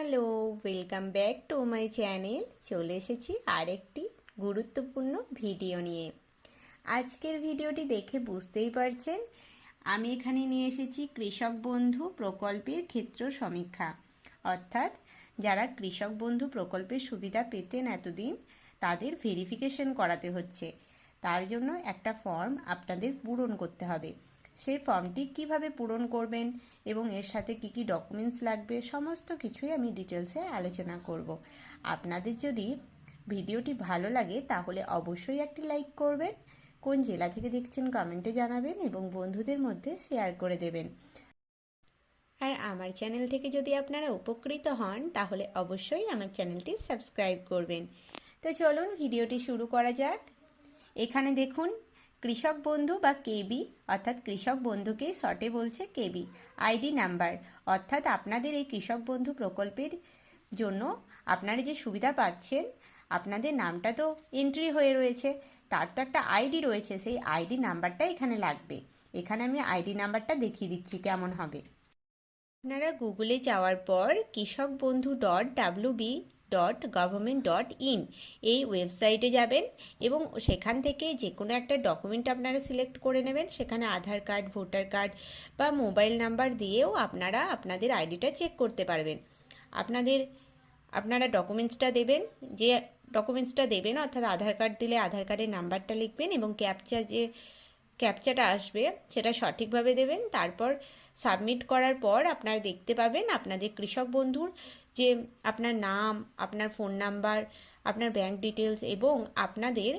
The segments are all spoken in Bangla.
Hello, welcome back to my channel. চলে এসেছি আরেকটি গুরুত্বপূর্ণ ভিডিও নিয়ে। আজকের ভিডিওটি দেখে বুঝতেই পারছেন আমি এখানে নিয়ে এসেছি কৃষক বন্ধু প্রকল্পের ক্ষেত্র সমীক্ষা। অর্থাৎ যারা কৃষক বন্ধু প্রকল্পের সুবিধা পেতেন এতদিন, তাদের ভেরিফিকেশন করাতে হচ্ছে। তার জন্য একটা ফর্ম আপনাদের পূরণ করতে হবে। সেই ফর্মটি কিভাবে পূরণ করবেন এবং এর সাথে কি কি ডকুমেন্টস লাগবে সমস্ত কিছুই আমি ডিটেলসে আলোচনা করব। আপনাদের যদি ভিডিওটি ভালো লাগে তাহলে অবশ্যই একটি লাইক করবেন, কোন জেলা থেকে দেখছেন কমেন্টে জানাবেন এবং বন্ধুদের মধ্যে শেয়ার করে দেবেন। আর আমার চ্যানেল থেকে যদি আপনারা উপকৃত হন তাহলে অবশ্যই আমার চ্যানেলটি সাবস্ক্রাইব করবেন। তো চলুন ভিডিওটি শুরু করা যাক। এখানে দেখুন কৃষক বন্ধু বা কেবি, অর্থাৎ কৃষক বন্ধুকে শর্টে বলছে কেবি, আইডি নাম্বার। অর্থাৎ আপনাদের এই কৃষক বন্ধু প্রকল্পের জন্য আপনারা যে সুবিধা পাচ্ছেন, আপনাদের নামটা তো এন্ট্রি হয়ে রয়েছে, তার তো একটা আইডি রয়েছে, সেই আইডি নাম্বারটা এখানে লাগবে। এখানে আমি আইডি নাম্বারটা দেখিয়ে দিচ্ছি কেমন হবে। আপনারা গুগলে যাওয়ার পর kishokbandhu.wb.government.in এই ওয়েবসাইটে যাবেন এবং সেখান থেকে যে কোনো একটা ডকুমেন্ট আপনারা সিলেক্ট করে নেবেন। সেখানে আধার কার্ড, ভোটার কার্ড বা মোবাইল নাম্বার দিয়েও আপনারা আপনাদের আইডিটা চেক করতে পারবেন। আপনারা ডকুমেন্টসটা দেবেন, যে ডকুমেন্টসটা দেবেন অর্থাৎ আধার কার্ড দিলে আধার কার্ডের নাম্বারটা লিখবেন এবং ক্যাপচাটা আসবে সেটা সঠিকভাবে দেবেন। তারপর সাবমিট করার পর আপনারা দেখতে পাবেন আপনাদের কৃষক বন্ধুর যে আপনার নাম, আপনার ফোন নাম্বার, আপনার ব্যাংক ডিটেলস এবং আপনাদের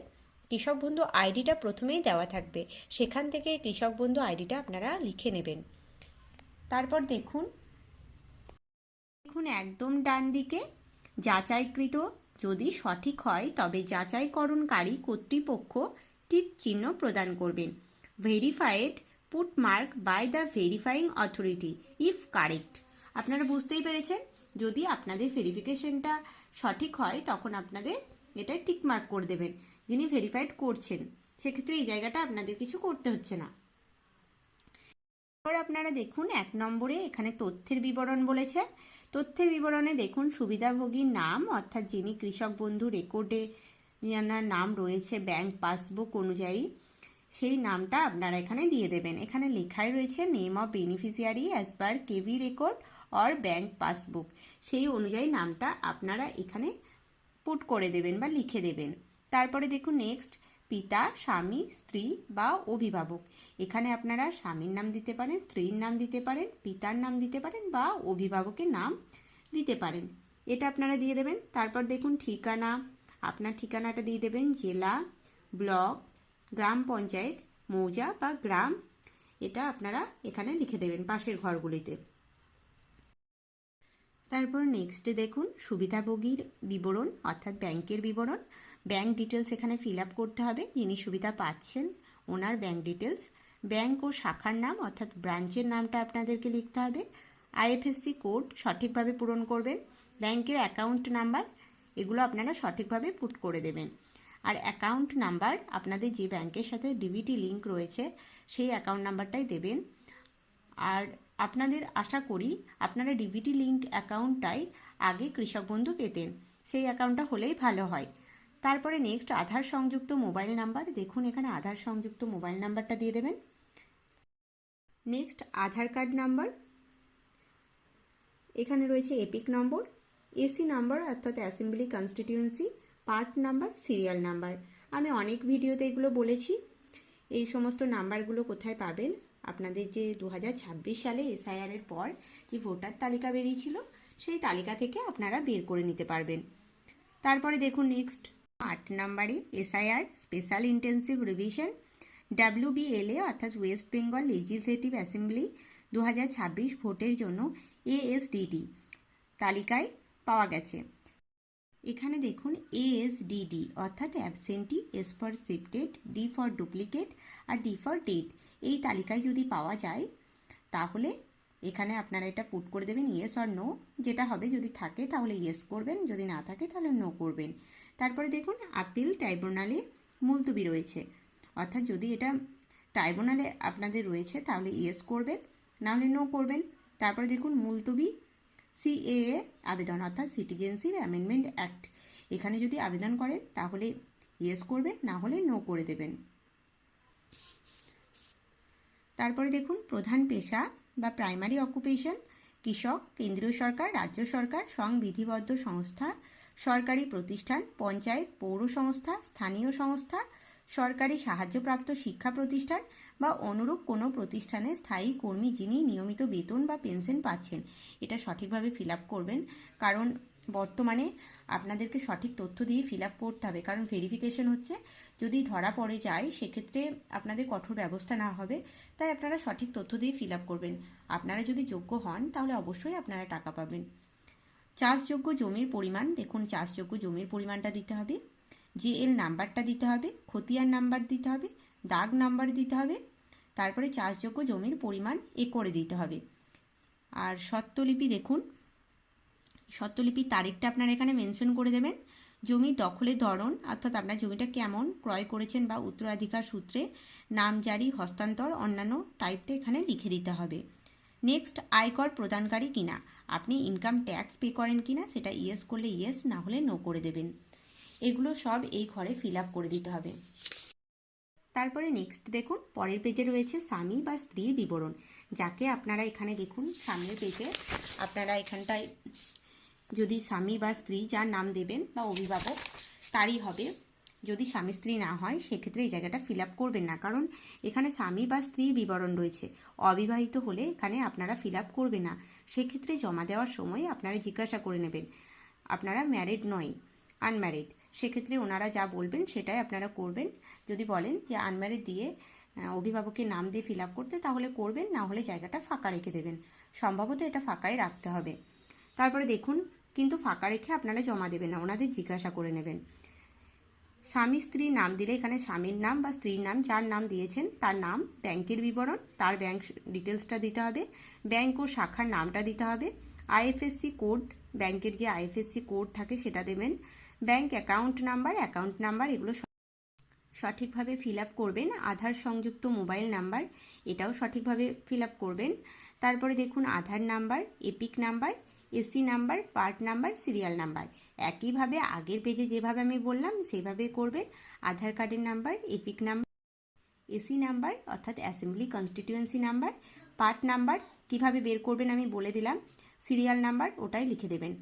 কৃষক বন্ধু আইডিটা প্রথমেই দেওয়া থাকবে। সেখান থেকে কৃষক বন্ধু আইডিটা আপনারা লিখে নেবেন। তারপর দেখুন একদম ডান দিকে যাচাইকৃত, যদি সঠিক হয় তবে যাচাইকরণকারী কর্তৃপক্ষ টিক চিহ্ন প্রদান করবেন। Verified put mark by the verifying authority if correct. আপনারা বুঝতেই পেরেছেন, যদি আপনাদের ভেরিফিকেশনটা সঠিক হয় তখন আপনাদের এটা টিক মার্ক করে দেবেন। যিনি ভেরিফাইড করছেন সেক্ষেত্রে এই জায়গাটা আপনাদের কিছু করতে হচ্ছে না। এবার আপনারা দেখুন 1 নম্বরে এখানে তথ্যের বিবরণ বলেছে। তথ্যের বিবরণে দেখুন সুবিধাভোগীর নাম, অর্থাৎ যিনি কৃষক বন্ধু রেকর্ডে যার নাম রয়েছে ব্যাংক পাসবুক অনুযায়ী, সেই নামটা আপনারা এখানে দিয়ে দেবেন। এখানে লেখাই রয়েছে name of beneficiary as per KV record or bank passbook, সেই অনুযায়ী নামটা আপনারা এখানে পুট করে দেবেন বা লিখে দেবেন। তারপরে দেখুন নেক্সট, পিতা, স্বামী, স্ত্রী বা অভিভাবক। এখানে আপনারা স্বামীর নাম দিতে পারেন, স্ত্রীর নাম দিতে পারেন, পিতার নাম দিতে পারেন বা অভিভাবকের নাম দিতে পারেন, এটা আপনারা দিয়ে দেবেন। তারপর দেখুন ঠিকানা, আপনার ঠিকানাটা দিয়ে দেবেন, জেলা, ব্লক, গ্রাম পঞ্চায়েত, মৌজা বা গ্রাম, এটা আপনারা এখানে লিখে দেবেন পাশের ঘরগুলিতে। তারপর নেক্সটে দেখুন সুবিধাভোগীর বিবরণ, অর্থাৎ ব্যাংকের বিবরণ। ব্যাংক ডিটেলস এখানে ফিল আপ করতে হবে, যিনি সুবিধা পাচ্ছেন ওনার ব্যাংক ডিটেলস। ব্যাংক ও শাখার নাম অর্থাৎ ব্রাঞ্চের নামটা আপনাদেরকে লিখতে হবে। আইএফএসসি কোড সঠিকভাবে পূরণ করবেন। ব্যাংকের অ্যাকাউন্ট নাম্বার, এগুলো আপনারা সঠিকভাবে পুট করে দেবেন। আর অ্যাকাউন্ট নাম্বার আপনাদের যে ব্যাংকের সাথে ডিবিটি লিঙ্ক রয়েছে সেই অ্যাকাউন্ট নাম্বারটাই দেবেন। আর আপনাদের আশা করি আপনারা ডিবিটি লিঙ্ক অ্যাকাউন্টটাই আগে কৃষক বন্ধু পেতেন, সেই অ্যাকাউন্টটা হলেই ভালো হয়। তারপরে নেক্সট আধার সংযুক্ত মোবাইল নাম্বার, দেখুন এখানে আধার সংযুক্ত মোবাইল নাম্বারটা দিয়ে দেবেন। নেক্সট আধার কার্ড নাম্বার, এখানে রয়েছে এপিক নম্বর, এসি নাম্বার অর্থাৎ assembly constituency, part number, serial number. আমি অনেক ভিডিওতে এগুলো বলেছি। এই সমস্ত নাম্বারগুলো কোথায় পাবেন, আপনাদের যে 2026 সালে এসআইআরের পর যে ভোটার তালিকা বেরিয়েছিল সেই তালিকা থেকে আপনারা বের করে নিতে পারবেন। তারপরে দেখুন নেক্সট 8 নম্বরে SIR special intensive revision WBLA অর্থাৎ ওয়েস্ট বেঙ্গল লেজিসলেটিভ অ্যাসেম্বলি 2026 ভোটের জন্য ASDD তালিকায় পাওয়া গেছে। এখানে দেখুন ASDD অর্থাৎ absentee, S for shifted, D for duplicate আর D ফর ডেড, এই তালিকায় যদি পাওয়া যায় তাহলে এখানে আপনারা এটা পুট করে দেবেন ইয়েস অর নো, যেটা হবে যদি থাকে তাহলে ইয়েস করবেন, যদি না থাকে তাহলে নো করবেন। তারপরে দেখুন আপিল ট্রাইব্যুনালে মুলতবি রয়েছে, অর্থাৎ যদি এটা ট্রাইব্যুনালে আপনাদের রয়েছে তাহলে ইয়েস করবেন, নাহলে নো করবেন। তারপরে দেখুন মুলতবি সিএএ আবেদন অর্থাৎ সিটিজেনশিপ অ্যামেন্ডমেন্ট অ্যাক্ট, এখানে যদি আবেদন করেন তাহলে ইয়েস করবেন, না হলে নো করে দেবেন। তারপরে দেখুন প্রধান পেশা বা প্রাইমারি অকুপেশন, কৃষক, কেন্দ্রীয় সরকার, রাজ্য সরকার, সংবিধিবদ্ধ সংস্থা, সরকারি প্রতিষ্ঠান, পঞ্চায়েত, পৌর সংস্থা, স্থানীয় সংস্থা, সরকারি সাহায্যপ্রাপ্ত শিক্ষা প্রতিষ্ঠান বা অনুরূপ কোনো প্রতিষ্ঠানে স্থায়ী কর্মী যিনি নিয়মিত বেতন বা পেনশন পাচ্ছেন। এটা সঠিকভাবে ফিল আপ করবেন, কারণ বর্তমানে আপনাদেরকে সঠিক তথ্য দিয়ে ফিল আপ করতে হবে, কারণ ভেরিফিকেশন হচ্ছে, যদি ধরা পড়ে যায় সেক্ষেত্রে আপনাদের কঠোর ব্যবস্থা নেওয়া হবে। তাই আপনারা সঠিক তথ্য দিয়ে ফিল আপ করবেন। আপনারা যদি যোগ্য হন তাহলে অবশ্যই আপনারা টাকা পাবেন। চাষযোগ্য জমির পরিমাণ, দেখুন চাষযোগ্য জমির পরিমাণটা দিতে হবে, জেএল নাম্বারটা দিতে হবে, খতিয়ান নাম্বার দিতে হবে, দাগ নাম্বার দিতে হবে, তারপরে চাষযোগ্য জমির পরিমাণ একরে দিতে হবে। আর স্বত্বলিপি, দেখুন স্বত্বলিপির তারিখটা আপনারা এখানে মেনশন করে দেবেন। জমি দখলের ধরন, অর্থাৎ আপনার জমিটা কেমন ক্রয় করেছেন বা উত্তরাধিকার সূত্রে নামজারি, হস্তান্তর, অন্যান্য টাইপটা এখানে লিখে দিতে হবে। নেক্সট, আয়কর প্রদানকারী কিনা, আপনি ইনকাম ট্যাক্স পে করেন কিনা সেটা ইয়েস করলে ইয়েস, না হলে নো করে দেবেন। এগুলো সব এই ঘরে ফিল আপ করে দিতে হবে। তারপরে নেক্সট দেখুন পরের পেজে রয়েছে স্বামী বা স্ত্রীর বিবরণ, যাকে আপনারা এখানে দেখুন সামনের পেজে আপনারা এখানটায় যদি স্বামী বা স্ত্রী যার নাম দেবেন বা অভিভাবক তারই হবে। যদি স্বামী স্ত্রী না হয় সেক্ষেত্রে এই জায়গাটা ফিল আপ করবেন না, কারণ এখানে স্বামী বা স্ত্রীর বিবরণ রয়েছে। অবিবাহিত হলে এখানে আপনারা ফিল আপ করবেন না। সেক্ষেত্রে জমা দেওয়ার সময় আপনারা জিজ্ঞাসা করে নেবেন আপনারা ম্যারিড নয়, আনম্যারিড। সেক্ষেত্রে ওনারা যা বলবেন সেটাই আপনারা করবেন। যদি বলেন যে আনম্যারিড দিয়ে অভিভাবকের নাম দিয়ে ফিল আপ করতে, তাহলে করবেন, না হলে জায়গাটা ফাঁকা রেখে দেবেন। সম্ভবত এটা ফাঁকাই রাখতে হবে। তারপরে দেখুন, কিন্তু ফাঁকা রেখে আপনারা জমা দেবেন না, ওনাদের জিজ্ঞাসা করে নেবেন। স্বামী স্ত্রীর নাম দিলে এখানে স্বামীর নাম বা স্ত্রীর নাম, যার নাম দিয়েছেন তার নাম, ব্যাংকের বিবরণ, তার ব্যাংক ডিটেলসটা দিতে হবে, ব্যাংক ও শাখার নামটা দিতে হবে, আইএফএসসি কোড, ব্যাংকের যে আইএফএসসি কোড থাকে সেটা দেবেন, ব্যাংক অ্যাকাউন্ট নাম্বার, এগুলো সঠিকভাবে ফিল আপ করবেন। আধার সংযুক্ত মোবাইল নাম্বার, এটাও সঠিকভাবে ফিল আপ করবেন। তারপরে দেখুন Aadhaar number, EPIC number, AC number, part number, serial number, একইভাবে আগের পেজে যেভাবে আমি বললাম সেইভাবে করবেন। আধার কার্ডের number, EPIC number, AC number অর্থাৎ assembly constituency number, part number কিভাবে বের করবেন আমি বলে দিলাম, সিরিয়াল নাম্বার ওটাই লিখে দেবেন।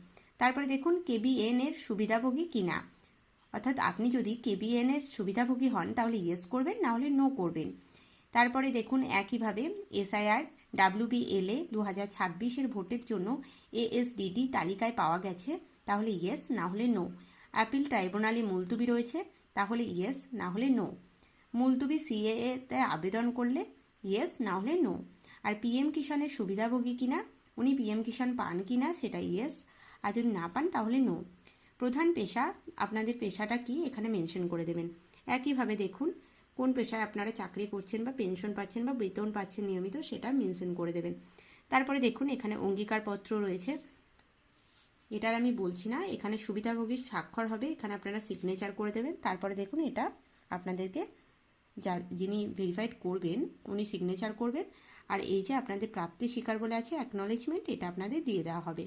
তারপরে দেখুন কেবিএন এর সুবিধাভোগী কিনা, অর্থাৎ আপনি যদি কেবিএন এর সুবিধাভোগী হন তাহলে ইয়েস করবেন, না হলে নো করবেন। তারপরে দেখুন একইভাবে এসআইআর ডাব্লিউবিএলএ 2026-এর ভোটের জন্য এএসডিডি তালিকায় পাওয়া গেছে, তাহলে ইয়েস, না হলে নো। অ্যাপিল ট্রাইব্যুনালে মুলতুবি রয়েছে, তাহলে ইয়েস, না হলে নো। মুলতুবি সিএএতে আবেদন করলে ইয়েস, না হলে নো। আর পিএম কিষাণের সুবিধাভোগী কিনা, উনি পিএম কিষাণ পান কিনা সেটা ইয়েস, আর যদি না পান তাহলে নো। প্রধান পেশা, আপনাদের পেশাটা কি এখানে মেনশন করে দেবেন। একইভাবে দেখুন কোন পেশায় আপনারা চাকরি করছেন বা পেনশন পাচ্ছেন বা বেতন পাচ্ছেন নিয়মিত, সেটা মেনশন করে দেবেন। তারপরে দেখুন এখানে অঙ্গীকারপত্র রয়েছে, এটার আমি বলছি না, এখানে সুবিধাভোগীর স্বাক্ষর হবে, এখানে আপনারা সিগনেচার করে দেবেন। তারপরে দেখুন এটা আপনাদেরকে যিনি ভেরিফাইড করবেন উনি সিগনেচার করবেন, আর এই যে আপনাদের প্রাপ্তি স্বীকার বলে আছে অ্যাকনলেজমেন্ট, এটা আপনাদের দিয়ে দেওয়া হবে।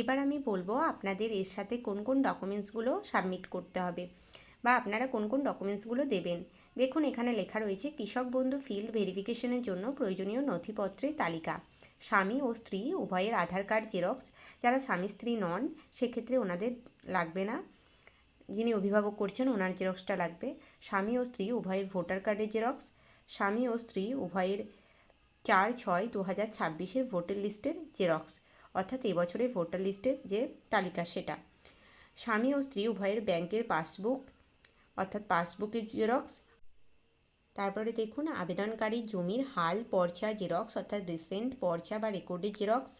এবার আমি বলবো আপনাদের এর সাথে কোন কোন ডকুমেন্টসগুলো সাবমিট করতে হবে বা আপনারা কোন কোন ডকুমেন্টসগুলো দেবেন। দেখুন এখানে লেখা রয়েছে কৃষক বন্ধু ফিল্ড ভেরিফিকেশনের জন্য প্রয়োজনীয় নথিপত্রের তালিকা, স্বামী ও স্ত্রী উভয়ের আধার কার্ড জেরক্স, যারা স্বামী স্ত্রী নন সেক্ষেত্রে ওনাদের লাগবে না, যিনি অভিভাবক করছেন ওনার জেরক্সটা লাগবে। স্বামী ও স্ত্রী উভয়ের ভোটার কার্ডের জেরক্স, স্বামী ও স্ত্রী উভয়ের 4/6/2026-এর ভোটার লিস্টের জেরক্স, অর্থাৎ এবছরের ভোটার লিস্টের যে তালিকা সেটা, স্বামী ও স্ত্রী উভয়ের ব্যাংকের পাসবুক অর্থাৎ পাসবুকের জেরক্স। তারপরে দেখুন আবেদনকারীর জমির হাল পর্চা জেরক্স অর্থাৎ রিসেন্ট পর্চা বা রেকর্ডের জেরক্স,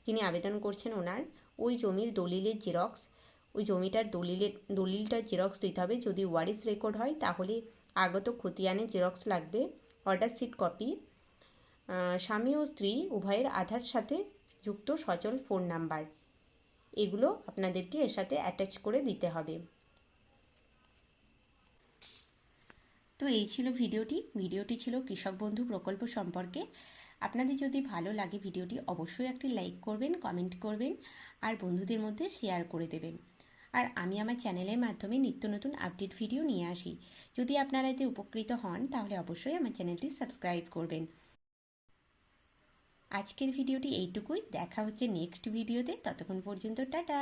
যিনি আবেদন করছেন ওনার ওই জমির দলিলের জেরক্স, ওই জমিটার দলিলটার জেরক্স দিতে হবে। যদি ওয়ারিশ রেকর্ড হয় তাহলে আগত খতিয়ানের জেরক্স লাগবে, অর্ডার শিট কপি, স্বামী ও স্ত্রী উভয়ের আধার সাথে যুক্ত সচল ফোন নাম্বার, এগুলো আপনাদেরকে এর সাথে অ্যাটাচ করে দিতে হবে। তো এই ছিল ভিডিওটি ছিল কৃষক বন্ধু প্রকল্প সম্পর্কে। আপনাদের যদি ভালো লাগে ভিডিওটি অবশ্যই একটি লাইক করবেন, কমেন্ট করবেন আর বন্ধুদের মধ্যে শেয়ার করে দেবেন। আর আমি আমার চ্যানেলের মাধ্যমে নিত্য নতুন আপডেট ভিডিও নিয়ে আসি। যদি আপনারা এতে উপকৃত হন তাহলে অবশ্যই আমার চ্যানেলটি সাবস্ক্রাইব করবেন। আজকের ভিডিওটি এইটুকুই, দেখা হচ্ছে নেক্সট ভিডিওতে। ততক্ষণ পর্যন্ত টাটা।